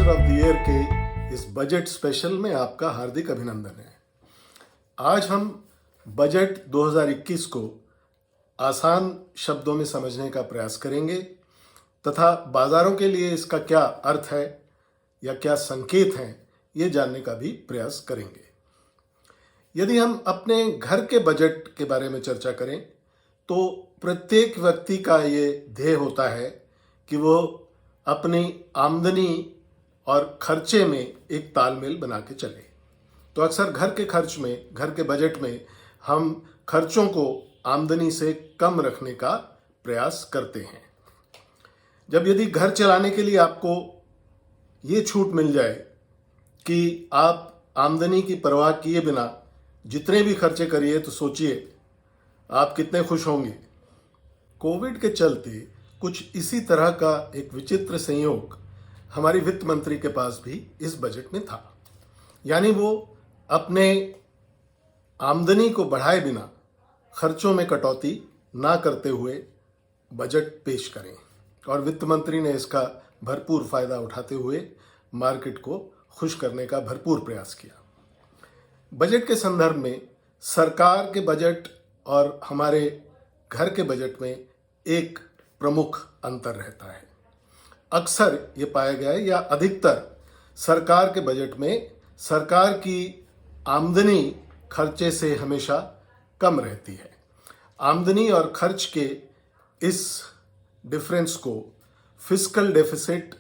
Investor of the year के इस budget special में आपका हार्दिक अभिनंदन है। आज हम बजट 2021 को आसान शब्दों में समझने का प्रयास करेंगे तथा बाजारों के लिए इसका क्या अर्थ है या क्या संकेत हैं ये जानने का भी प्रयास करेंगे। यदि हम अपने घर के बजट के बारे में चर्चा करें तो प्रत्येक व्यक्ति का ये ध्येय होता है कि वो अपनी आमदनी और खर्चे में एक तालमेल बना के चले। तो अक्सर घर के खर्च में, घर के बजट में हम खर्चों को आमदनी से कम रखने का प्रयास करते हैं। जब यदि घर चलाने के लिए आपको ये छूट मिल जाए कि आप आमदनी की परवाह किए बिना जितने भी खर्चे करिए तो सोचिए आप कितने खुश होंगे। कोविड के चलते कुछ इसी तरह का एक विचित्र संयोग हमारी वित्त मंत्री के पास भी इस बजट में था। यानी वो अपने आमदनी को बढ़ाए बिना खर्चों में कटौती ना करते हुए बजट पेश करें और वित्त मंत्री ने इसका भरपूर फायदा उठाते हुए मार्केट को खुश करने का भरपूर प्रयास किया। बजट के संदर्भ में सरकार के बजट और हमारे घर के बजट में एक प्रमुख अंतर रहता है। अक्सर ये पाया गया है या अधिकतर सरकार के बजट में सरकार की आमदनी खर्चे से हमेशा कम रहती है। आमदनी और खर्च के इस डिफरेंस को फिस्कल डेफिसिट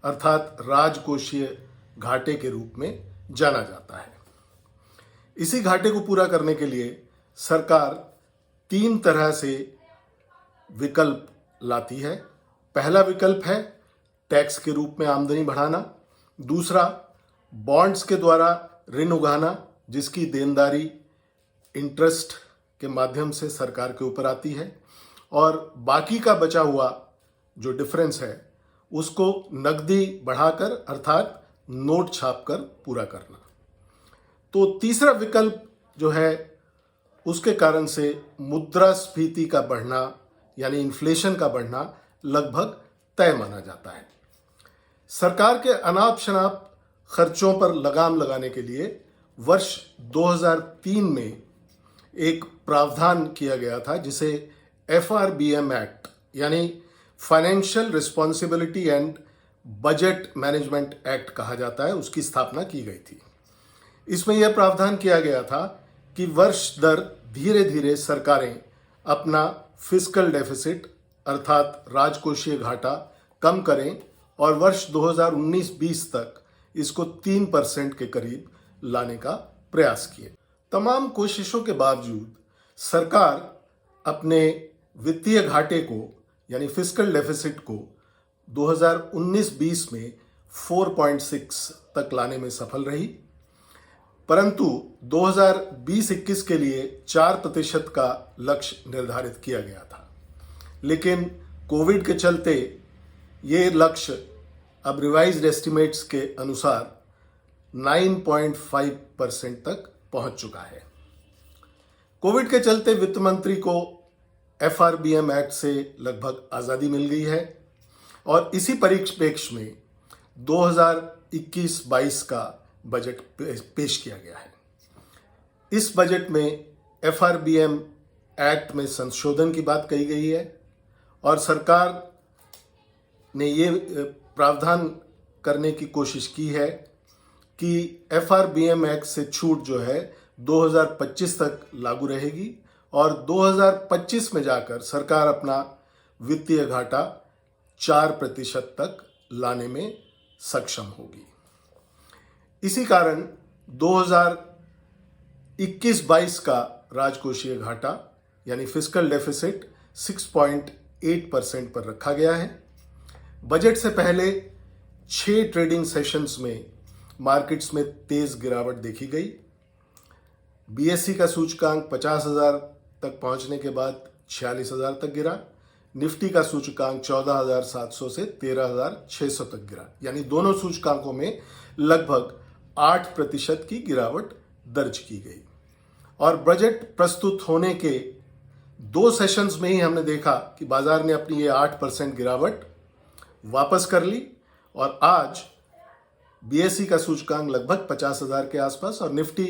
अर्थात राजकोषीय घाटे के रूप में जाना जाता है। इसी घाटे को पूरा करने के लिए सरकार 3 तरह से विकल्प लाती है। पहला विकल्प है टैक्स के रूप में आमदनी बढ़ाना, दूसरा बॉन्ड्स के द्वारा ऋण उगाना जिसकी देनदारी इंटरेस्ट के माध्यम से सरकार के ऊपर आती है, और बाकी का बचा हुआ जो डिफरेंस है उसको नकदी बढ़ाकर अर्थात नोट छापकर पूरा करना। तो तीसरा विकल्प जो है उसके कारण से मुद्रास्फीति का बढ़ना यानी इन्फ्लेशन का बढ़ना लगभग तय माना जाता है। सरकार के अनाप शनाप खर्चों पर लगाम लगाने के लिए वर्ष 2003 में एक प्रावधान किया गया था जिसे FRBM एक्ट यानी financial responsibility and budget management act कहा जाता है, उसकी स्थापना की गई थी। इसमें यह प्रावधान किया गया था कि वर्ष दर धीरे धीरे सरकारें अपना फिस्कल डेफिसिट अर्थात राजकोषीय घाटा कम करें और वर्ष 2019-20 तक इसको 3% के करीब लाने का प्रयास किए। तमाम कोशिशों के बावजूद सरकार अपने वित्तीय घाटे को यानी फिस्कल डेफिसिट को 2019-20 में 4.6 तक लाने में सफल रही, परंतु 2020-21 के लिए 4% का लक्ष्य निर्धारित किया गया था। लेकिन कोविड के चलते ये लक्ष्य अब रिवाइज्ड एस्टिमेट्स के अनुसार 9.5% तक पहुंच चुका है। कोविड के चलते वित्त मंत्री को FRBM एक्ट से लगभग आज़ादी मिल गई है और इसी परिप्रेक्ष्य में 2021-22 का बजट पेश किया गया है। इस बजट में FRBM एक्ट में संशोधन की बात कही गई है और सरकार ने ये प्रावधान करने की कोशिश की है कि FRBM एक्ट से छूट जो है 2025 तक लागू रहेगी और 2025 में जाकर सरकार अपना वित्तीय घाटा 4% तक लाने में सक्षम होगी। इसी कारण 2021-22 का राजकोषीय घाटा यानी फिस्कल डेफिसिट 6.8% पर रखा गया है। बजट से पहले 6 ट्रेडिंग सेशंस में मार्केट्स में तेज गिरावट देखी गई। BSE का सूचकांक 50,000 तक पहुंचने के बाद 46,000 तक गिरा। निफ्टी का सूचकांक 14,700 से 13,600 तक गिरा, यानी दोनों सूचकांकों में लगभग 8% की गिरावट दर्ज की गई। और बजट प्रस्तुत होने के 2 सेशंस में ही हमने देखा कि बाजार ने अपनी ये 8% गिरावट वापस कर ली और आज बीएसई का सूचकांक लगभग 50,000 के आसपास और निफ्टी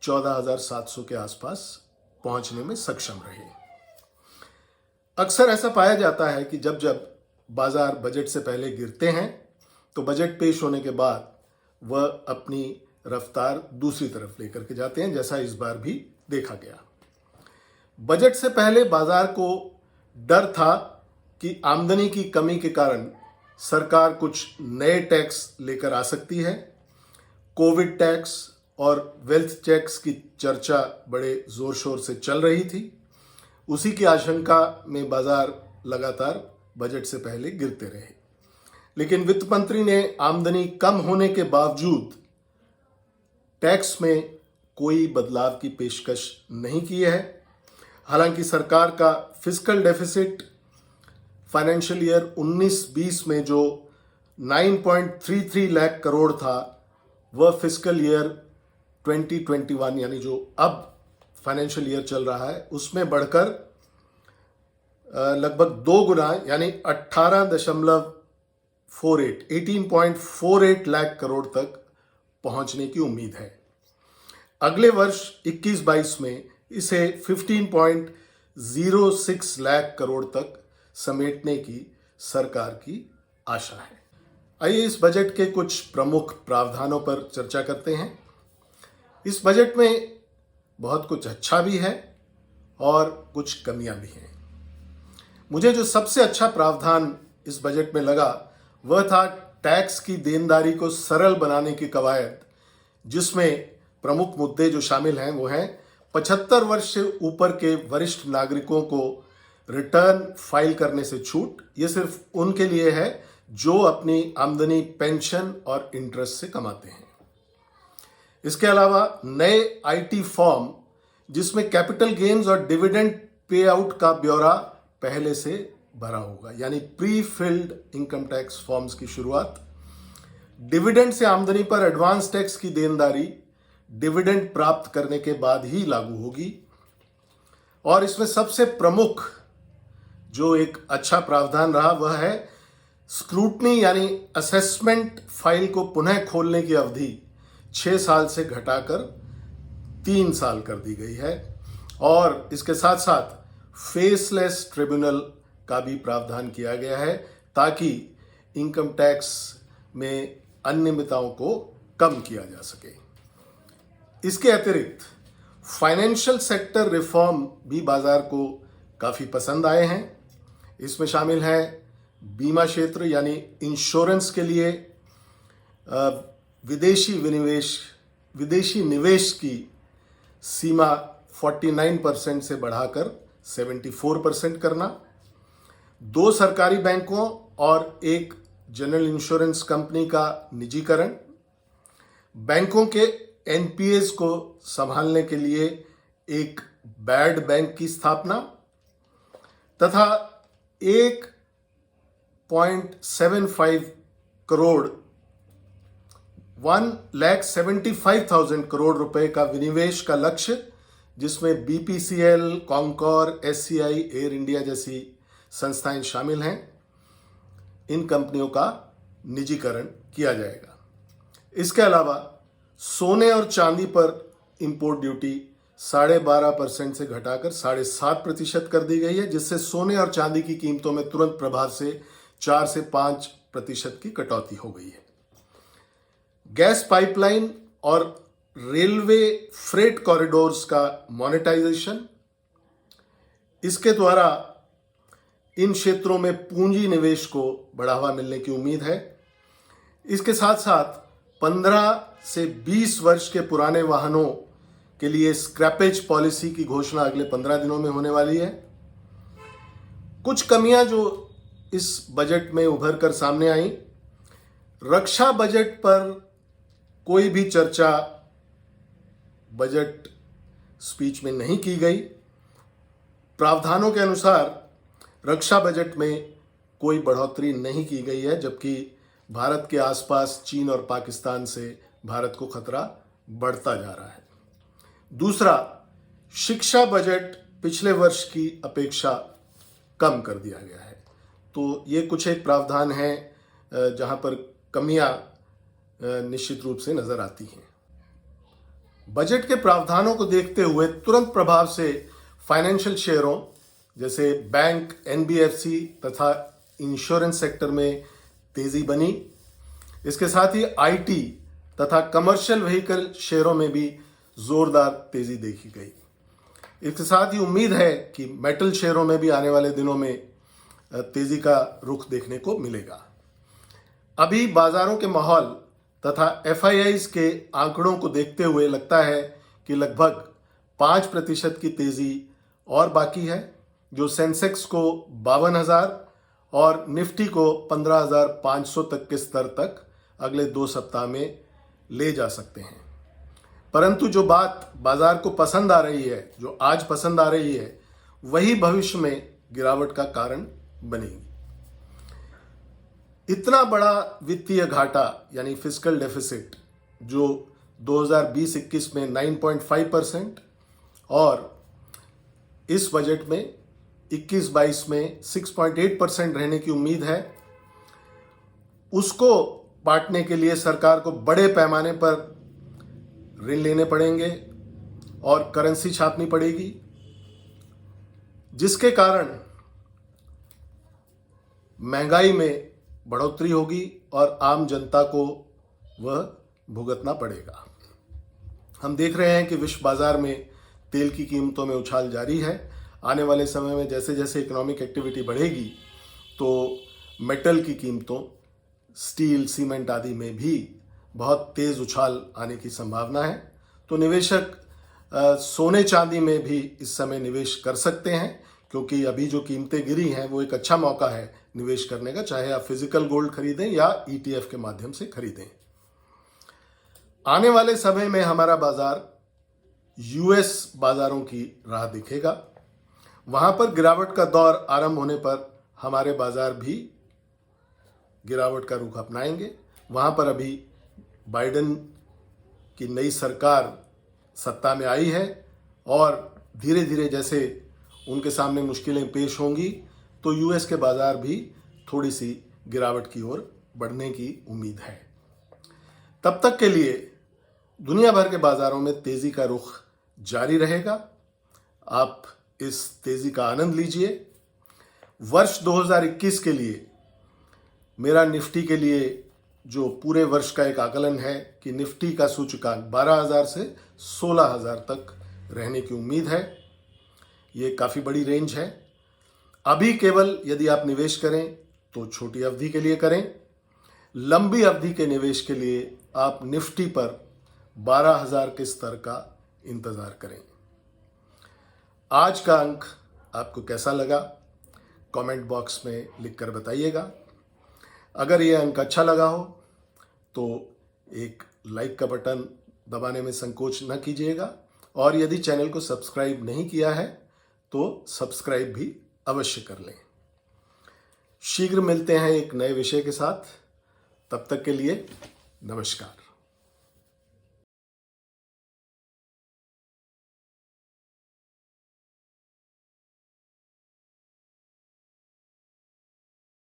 14,700 के आसपास पहुंचने में सक्षम रहे। अक्सर ऐसा पाया जाता है कि जब जब बाजार बजट से पहले गिरते हैं तो बजट पेश होने के बाद वह अपनी रफ्तार दूसरी तरफ लेकर के जाते हैं, जैसा इस बार भी देखा गया। बजट से पहले बाजार को डर था कि आमदनी की कमी के कारण सरकार कुछ नए टैक्स लेकर आ सकती है। कोविड टैक्स और वेल्थ टैक्स की चर्चा बड़े जोर शोर से चल रही थी। उसी की आशंका में बाजार लगातार बजट से पहले गिरते रहे, लेकिन वित्त मंत्री ने आमदनी कम होने के बावजूद टैक्स में कोई बदलाव की पेशकश नहीं की है। हालांकि सरकार का फिस्कल डेफिसिट फाइनेंशियल ईयर 19-20 में जो 9.33 लाख करोड़ था, वह फिस्कल ईयर 2021 यानी जो अब फाइनेंशियल ईयर चल रहा है उसमें बढ़कर लगभग 2 गुना यानी 18.48 लाख करोड़ तक पहुंचने की उम्मीद है। अगले वर्ष 21-22 में इसे 15.06 लाख करोड़ तक समेटने की सरकार की आशा है। आइए इस बजट के कुछ प्रमुख प्रावधानों पर चर्चा करते हैं। इस बजट में बहुत कुछ अच्छा भी है और कुछ कमियां भी हैं। मुझे जो सबसे अच्छा प्रावधान इस बजट में लगा वह था टैक्स की देनदारी को सरल बनाने की कवायद, जिसमें प्रमुख मुद्दे जो शामिल हैं वो हैं 75 वर्ष से ऊपर के वरिष्ठ नागरिकों को रिटर्न फाइल करने से छूट। ये सिर्फ उनके लिए है जो अपनी आमदनी पेंशन और इंटरेस्ट से कमाते हैं। इसके अलावा नए आईटी फॉर्म जिसमें कैपिटल गेन्स और डिविडेंड पे आउट का ब्यौरा पहले से भरा होगा, यानी pre filled income tax forms की शुरुआत। डिविडेंड से आमदनी पर एडवांस टैक्स की देनदारी डिविडेंड प्राप्त करने के बाद ही लागू होगी। और इसमें सबसे प्रमुख जो एक अच्छा प्रावधान रहा वह है स्क्रूटनी यानी असेसमेंट फाइल को पुनः खोलने की अवधि 6 साल से घटाकर 3 साल कर दी गई है। और इसके साथ साथ फेसलेस ट्रिब्यूनल का भी प्रावधान किया गया है ताकि इनकम टैक्स में अनियमितताओं को कम किया जा सके। इसके अतिरिक्त फाइनेंशियल सेक्टर रिफॉर्म भी बाजार को काफी पसंद आए हैं। इसमें शामिल है बीमा क्षेत्र यानी इंश्योरेंस के लिए विदेशी निवेश की सीमा 49% से बढ़ाकर 74% करना, 2 सरकारी बैंकों और एक जनरल इंश्योरेंस कंपनी का निजीकरण, बैंकों के एनपीएस को संभालने के लिए एक बैड बैंक की स्थापना तथा 1.75 करोड़ 1,75,000 करोड़ रुपए का विनिवेश का लक्ष्य, जिसमें BPCL, conquer, SCI, air India जैसी संस्थाएं शामिल हैं। इन कंपनियों का निजीकरण किया जाएगा। इसके अलावा सोने और चांदी पर इंपोर्ट ड्यूटी 12.5% से घटाकर 7.5% कर दी गई है, जिससे सोने और चांदी की कीमतों में तुरंत प्रभाव से 4 से 5% की कटौती हो गई है। गैस पाइपलाइन और रेलवे फ्रेट कॉरिडोर्स का मोनेटाइजेशन, इसके द्वारा इन क्षेत्रों में पूंजी निवेश को बढ़ावा मिलने की उम्मीद है। इसके साथ साथ 15 से 20 वर्ष के पुराने वाहनों के लिए स्क्रैपेज पॉलिसी की घोषणा अगले 15 दिनों में होने वाली है। कुछ कमियां जो इस बजट में उभर कर सामने आई, रक्षा बजट पर कोई भी चर्चा बजट स्पीच में नहीं की गई। प्रावधानों के अनुसार रक्षा बजट में कोई बढ़ोतरी नहीं की गई है, जबकि भारत के आसपास चीन और पाकिस्तान से भारत को खतरा बढ़ता जा रहा है। दूसरा, शिक्षा बजट पिछले वर्ष की अपेक्षा कम कर दिया गया है। तो ये कुछ एक प्रावधान है जहां पर कमियां निश्चित रूप से नजर आती हैं। बजट के प्रावधानों को देखते हुए तुरंत प्रभाव से फाइनेंशियल शेयरों जैसे बैंक, एनबीएफसी तथा इंश्योरेंस सेक्टर में तेजी बनी। इसके साथ ही आईटी तथा कमर्शियल व्हीकल शेयरों में भी जोरदार तेजी देखी गई। इसके साथ ही उम्मीद है कि मेटल शेयरों में भी आने वाले दिनों में तेजी का रुख देखने को मिलेगा। अभी बाजारों के माहौल तथा एफआईआईज के आंकड़ों को देखते हुए लगता है कि लगभग 5% की तेजी और बाकी है, जो सेंसेक्स को 52,000 और निफ्टी को 15,500 तक के स्तर तक अगले 2 सप्ताह में ले जा सकते हैं। परंतु जो बात बाजार को पसंद आ रही है, जो आज पसंद आ रही है, वही भविष्य में गिरावट का कारण बनेगी। इतना बड़ा वित्तीय घाटा यानी फिस्कल डेफिसिट जो 2020-21 में 9.5% और इस बजट में 21-22 में 6.8% रहने की उम्मीद है, उसको पाटने के लिए सरकार को बड़े पैमाने पर ऋण लेने पड़ेंगे और करेंसी छापनी पड़ेगी, जिसके कारण महंगाई में बढ़ोतरी होगी और आम जनता को वह भुगतना पड़ेगा। हम देख रहे हैं कि विश्व बाजार में तेल की कीमतों में उछाल जारी है। आने वाले समय में जैसे जैसे इकोनॉमिक एक्टिविटी बढ़ेगी तो मेटल की कीमतों, स्टील, सीमेंट आदि में भी बहुत तेज उछाल आने की संभावना है। तो निवेशक सोने चांदी में भी इस समय निवेश कर सकते हैं, क्योंकि अभी जो कीमतें गिरी हैं वो एक अच्छा मौका है निवेश करने का, चाहे आप फिजिकल गोल्ड खरीदें या ईटीएफ के माध्यम से खरीदें। आने वाले समय में हमारा बाजार यूएस बाजारों की राह दिखेगा। वहां पर गिरावट का दौर आरंभ होने पर हमारे बाजार भी गिरावट का रुख अपनाएंगे। वहां पर अभी बाइडेन की नई सरकार सत्ता में आई है और धीरे धीरे जैसे उनके सामने मुश्किलें पेश होंगी तो यूएस के बाजार भी थोड़ी सी गिरावट की ओर बढ़ने की उम्मीद है। तब तक के लिए दुनिया भर के बाजारों में तेजी का रुख जारी रहेगा। आप इस तेजी का आनंद लीजिए। वर्ष 2021 के लिए मेरा निफ्टी के लिए जो पूरे वर्ष का एक आकलन है कि निफ्टी का सूचकांक 12,000 से 16,000 तक रहने की उम्मीद है। ये काफ़ी बड़ी रेंज है। अभी केवल यदि आप निवेश करें तो छोटी अवधि के लिए करें। लंबी अवधि के निवेश के लिए आप निफ्टी पर 12,000 के स्तर का इंतज़ार करें। आज का अंक आपको कैसा लगा, कमेंट बॉक्स में लिखकर बताइएगा। अगर ये अंक अच्छा लगा हो तो एक लाइक का बटन दबाने में संकोच न कीजिएगा, और यदि चैनल को सब्सक्राइब नहीं किया है तो सब्सक्राइब भी अवश्य कर लें। शीघ्र मिलते हैं एक नए विषय के साथ। तब तक के लिए नमस्कार।